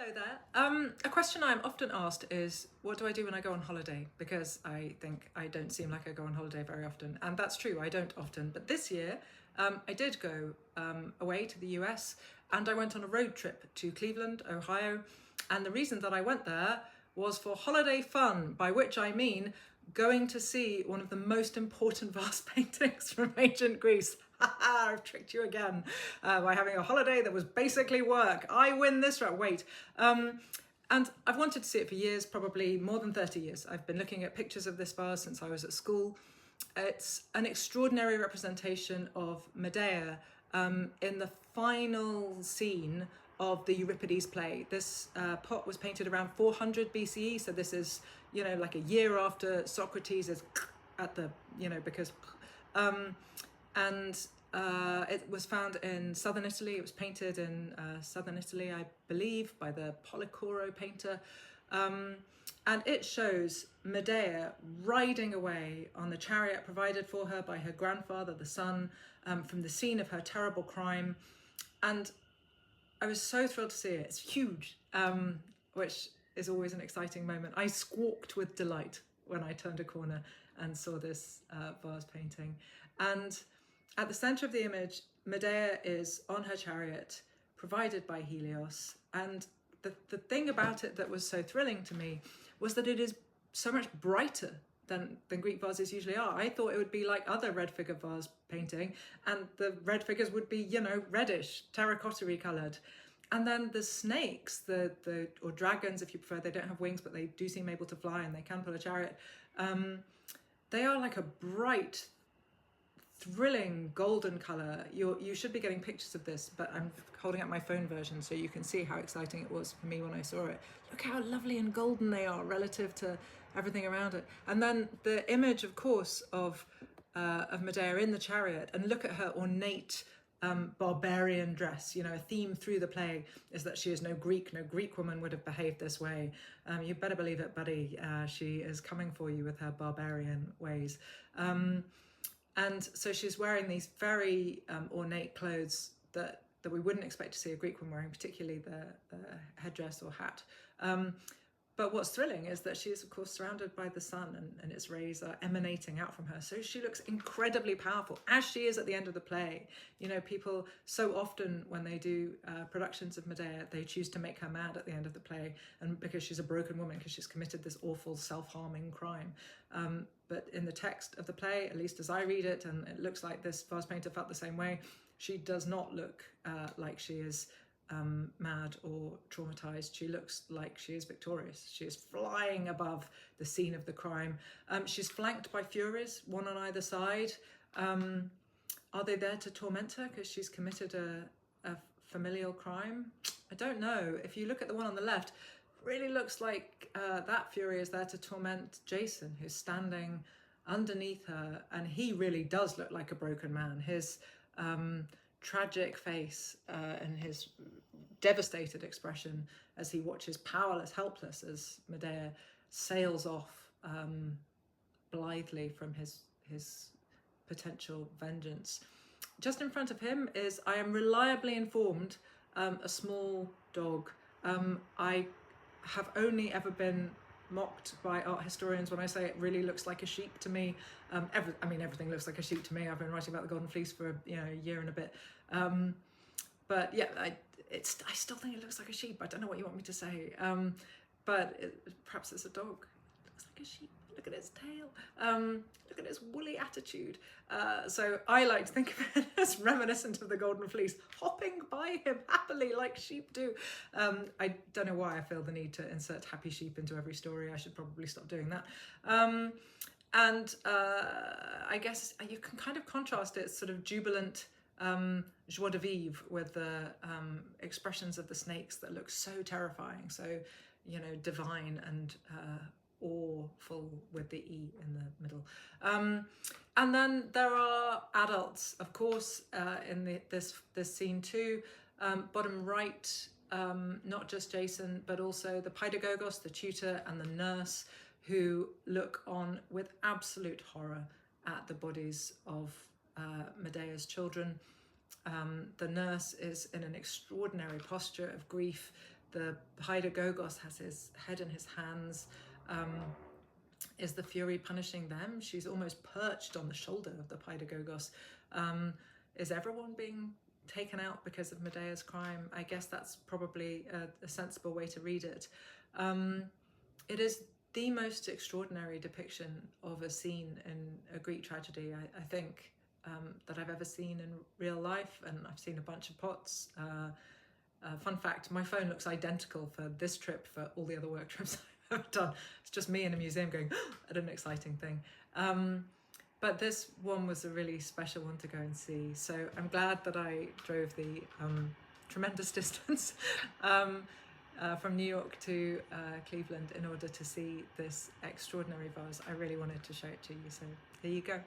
Hello there. A question I'm often asked is, what do I do when I go on holiday? Because I think I don't seem like I go on holiday very often. And that's true, I don't often. But this year, I did go away to the US, and I went on a road trip to Cleveland, Ohio. And the reason that I went there was for holiday fun, by which I mean going to see one of the most important vase paintings from ancient Greece. I've tricked you again by having a holiday that was basically work. I win this round. Wait. And I've wanted to see it for years, probably more than 30 years. I've been looking at pictures of this vase since I was at school. It's an extraordinary representation of Medea in the final scene of the Euripides play. This pot was painted around 400 BCE, so this is, like a year after Socrates is at the, because... it was found in southern Italy. It was painted in southern Italy, I believe, by the Policoro painter. And it shows Medea riding away on the chariot provided for her by her grandfather, the sun, from the scene of her terrible crime. And I was so thrilled to see it. It's huge, which is always an exciting moment. I squawked with delight when I turned a corner and saw this vase painting. And at the center of the image, Medea is on her chariot, provided by Helios. And the thing about it that was so thrilling to me was that it is so much brighter than Greek vases usually are. I thought it would be like other red figure vase painting, and the red figures would be, reddish, terracotta-y coloured. And then the snakes, or dragons if you prefer, they don't have wings, but they do seem able to fly and they can pull a chariot. They are like a bright, thrilling golden colour. You should be getting pictures of this, but I'm holding up my phone version so you can see how exciting it was for me when I saw it. Look how lovely and golden they are relative to everything around it. And then the image, of course, of Medea in the chariot, and look at her ornate barbarian dress. A theme through the play is that she is no Greek woman would have behaved this way. You better believe it, buddy. She is coming for you with her barbarian ways. And so she's wearing these very ornate clothes that we wouldn't expect to see a Greek woman wearing, particularly the headdress or hat. But what's thrilling is that she is, of course, surrounded by the sun, and its rays are emanating out from her. So she looks incredibly powerful, as she is at the end of the play. People so often, when they do productions of Medea, they choose to make her mad at the end of the play, and because she's a broken woman, because she's committed this awful self-harming crime. But in the text of the play, at least as I read it, and it looks like this vase painter felt the same way, she does not look like she is mad or traumatized. She looks like she is victorious. She is flying above the scene of the crime. She's flanked by Furies, one on either side. Are they there to torment her because she's committed a familial crime? I don't know. If you look at the one on the left, really looks like that Fury is there to torment Jason, who's standing underneath her, and he really does look like a broken man. His tragic face and his devastated expression as he watches powerless, helpless, as Medea sails off blithely from his potential vengeance. Just in front of him is, I am reliably informed, a small dog. I have only ever been mocked by art historians when I say it really looks like a sheep to me. Everything looks like a sheep to me. I've been writing about the Golden Fleece for a year and a bit. But yeah, I still think it looks like a sheep. I don't know what you want me to say. Perhaps it's a dog. It looks like a sheep. Look at its tail. Look at its woolly attitude. So I like to think of it as reminiscent of the Golden Fleece, hopping by him happily like sheep do. I don't know why I feel the need to insert happy sheep into every story. I should probably stop doing that. I guess you can kind of contrast its sort of jubilant joie de vivre with the expressions of the snakes that look so terrifying, so divine and awful with the E in the middle. And then there are adults, of course, in this scene too. Bottom right, not just Jason, but also the pedagogos, the tutor, and the nurse, who look on with absolute horror at the bodies of Medea's children. The nurse is in an extraordinary posture of grief. the Haidagogos has his head in his hands. Is the Fury punishing them? She's almost perched on the shoulder of the Haidagogos. Is everyone being taken out because of Medea's crime? I guess that's probably a sensible way to read it. It is the most extraordinary depiction of a scene in a Greek tragedy, I think, that I've ever seen in real life, and I've seen a bunch of pots. Fun fact, my phone looks identical for this trip for all the other work trips I've done. It's just me in a museum going at an exciting thing. But this one was a really special one to go and see. So I'm glad that I drove the tremendous distance from New York to Cleveland in order to see this extraordinary vase. I really wanted to show it to you. So here you go.